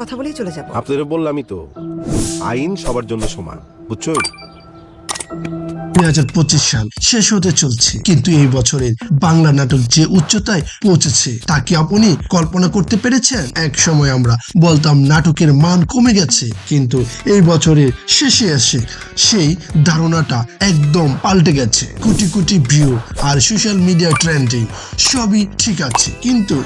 কথা বলেই চলে যাব। আপনাদের বললামই তো, আইন সবার জন্য সমান, বুঝছো? 2025 সাল শেষ হতে চলছে, কিন্তু এই বছরের বাংলা নাটক যে উচ্চতায় পৌঁছেছে তা কি আপনি কল্পনা করতে পেরেছেন? এক সময় আমরা বলতাম নাটকের মান কমে গেছে, কিন্তু এই বছরের শেষে এসে সেই ধারণাটা একদম পাল্টে গেছে। কোটি কোটি ভিউ আর সোশ্যাল মিডিয়া ট্রেন্ডিং সবই ঠিক আছে, কিন্তু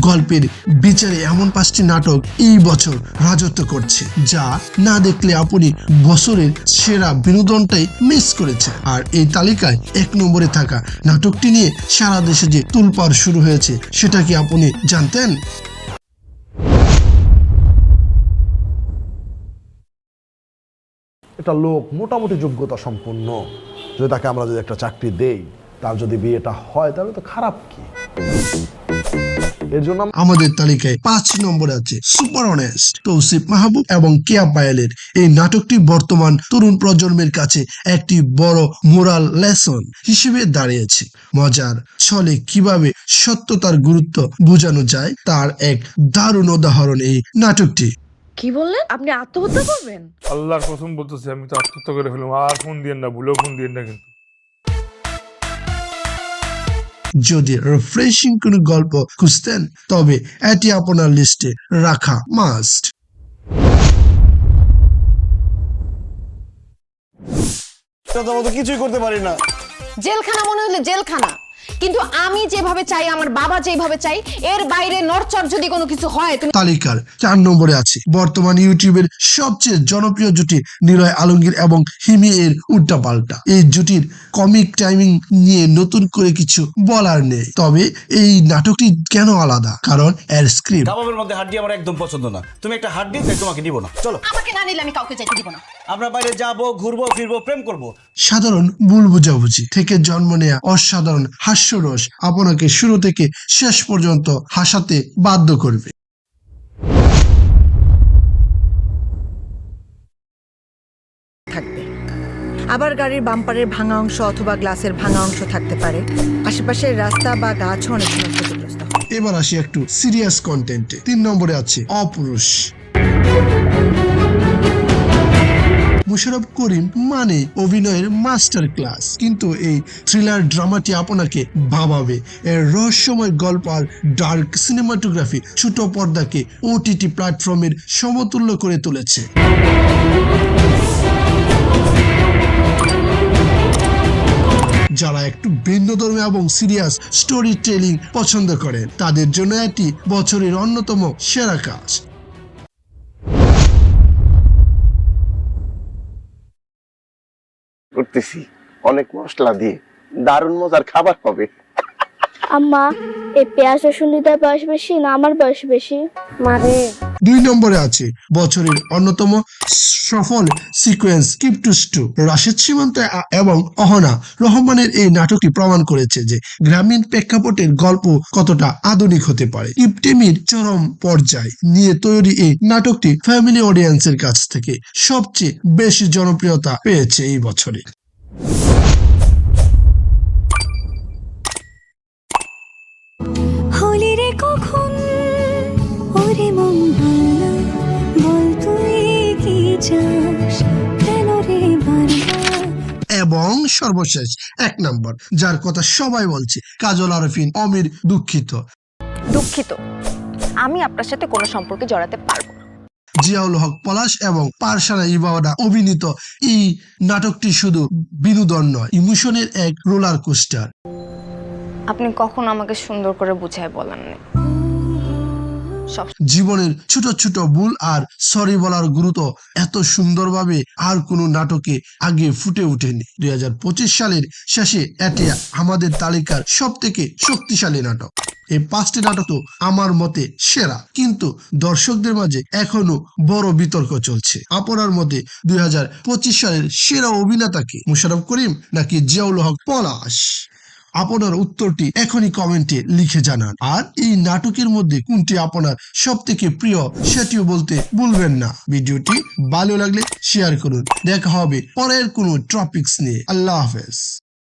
গল্পের বিচারে এমন 5টি নাটক এই বছর রাজত্ব করছে যা না দেখলে আপনি বছরের সেরা বিনোদনটাই মিস করেছে। আর এই তালিকায় 1 নম্বরে থাকা নাটকটি নিয়ে সারা দেশে যে তোলপাড় শুরু হয়েছে সেটা কি আপনি জানতেন? এটা লোক মোটামুটি যোগ্যতা সম্পন্ন, যদি তাকে আমরা যদি একটা চাকরি দেই, তার যদি বিয়েটা হয় তাহলে তো খারাপ কি? এর জন্য আমাদের তালিকায় 5 নম্বরে আছে সুপার অনেস্ট, তৌসিফ মাহবুব এবং কেয়া পায়েলের। এই নাটকটি বর্তমান তরুণ প্রজন্মের কাছে একটি বড় মোরাল লেসন হিসেবে দাঁড়িয়েছে। মজার ছলে কিভাবে সত্যতার গুরুত্ব বোঝানো যায় তার এক দারুণ উদাহরণ এই নাটকটি। কি বললেন? আপনি আত্মহত্যা করবেন? আল্লাহর কসম বলতেছি, আমি তো আত্মহত্যা করে ফেললাম। আর ফোন দিয়েন না, ভুলেও ফোন দিয়েন না কিন্তু। যদি রিফ্রেশিং কোনো গল্প খুঁজতেন তবে এটি আপনার লিস্টে রাখা মাস্ট। কিছুই করতে পারি না। জেলখানা মনে হলে জেলখানা, কিন্তু আমি যেভাবে চাই, আমার বাবা যেভাবে চাই, এর বাইরে নড়চড় যদি কোনো কিছু হয় তুমি। তালিকার 4 নম্বরে আছে বর্তমান ইউটিউবের সবচেয়ে জনপ্রিয় জুটি নিলয় আলমগীর এবং হিমি এর উল্টাপাল্টা। এই জুটির কমিক টাইমিং নিয়ে নতুন করে কিছু বলার নেই, তবে এই নাটকটি কেন আলাদা কারণ এর স্ক্রিপ্ট। কাবাবের মধ্যে হাড্ডি আমার একদম পছন্দ না। তুমি একটা হাড্ডি, তাই তোমাকে নিব না। চলো। আমাকে না নিলে আমি কাউকে যাইতে দিব না। আমরা বাইরে যাবো, ঘুরবো, ফিরবো, প্রেম করবো। সাধারণ ভুল বুঝাবুঝি থেকে জন্ম নেয়া অসাধারণ হাস্যরস আপনাকে শুরু থেকে শেষ পর্যন্ত হাসাতে বাধ্য করবে। থাকবে আবার গাড়ির বাম্পারের ভাঙা অংশ অথবা গ্লাসের ভাঙা অংশ থাকতে পারে। আশেপাশের রাস্তা বা গাছও অনেক সময় ক্ষতিগ্রস্ত হয়। এবার আসি একটু সিরিয়াস কন্টেন্টে। 3 নম্বরে আছে অপুরুষ। মুশারফ করিম মানে অভিনয়ের মাস্টার ক্লাস, কিন্তু এই থ্রিলার ড্রামাটি আপনাকে ভাবাবে। এর রহস্যময় গল্প আর ডার্ক সিনেমাটোগ্রাফি ছোট পর্দাকে ওটিটি প্ল্যাটফর্মের সমতুল্য করে তুলেছে। যারা একটু ভিন্নধর্মী এবং সিরিয়াস স্টোরি টেলিং পছন্দ করেন তাদের জন্য এটি বছরের অন্যতম সেরা কাজ। করতেছি অনেক মশলা দিয়ে, দারুণ মজার খাবার হবে। আম্মা, এই পেঁয়াজ রসুন দিদার বয়স বেশি না আমার বয়স বেশি? মারে 2 নম্বরে আছে বছরের অন্যতম সফল সিকোয়েন্স কিপটুস্টু। রাশেদ সীমান্ত এবং অহনা রহমানের এই নাটকটি প্রমাণ করেছে যে গ্রামীণ প্রেক্ষাপটের গল্প কতটা আধুনিক হতে পারে। কিপটেমির চরম পর্যায় নিয়ে তৈরি এই নাটকটি ফ্যামিলি অডিয়েন্সের কাছ থেকে সবচেয়ে বেশি জনপ্রিয়তা পেয়েছে এই বছরে। এবং সর্বশেষ 1 নম্বর, যার কথা সবাই বলছে, কাজল আরফিন অমির দুঃখিত। আমি আপনার সাথে কোনো সম্পর্কে জড়াতে পারবো না। জিয়াউল হক পলাশ এবং পারসানা ইবাদা অভিনীত এই নাটকটি শুধু বিনোদন নয়, ইমোশনের এক রোলার কোস্টার। আপনি কখনো আমাকে সুন্দর করে বুঝায় বলেন না। জীবনের ছোট ছোট ভুল আর সরি বলার গুরুত্ব এত সুন্দরভাবে আর কোনো নাটকে আগে ফুটে ওঠেনি। 2025 সালের শেষে এটি আমাদের তালিকার সব থেকে শক্তিশালী নাটক। এই 5টি নাটক তো আমার মতে সেরা, কিন্তু দর্শকদের মাঝে এখনো বড় বিতর্ক চলছে। আপনার মতে 2025 সালের সেরা অভিনেতাকে মুশারফ করিম নাকি জিয়াউল হক পলাশ? আপনার উত্তরটি এখনই কমেন্টে লিখে জানান। আর এই নাটকের মধ্যে কোনটি আপনার সব থেকে প্রিয় সেটিও বলতে ভুলবেন না। ভিডিওটি ভালো লাগলে শেয়ার করুন। দেখা হবে পরের কোনো টপিকস নিয়ে। আল্লাহ হাফেজ।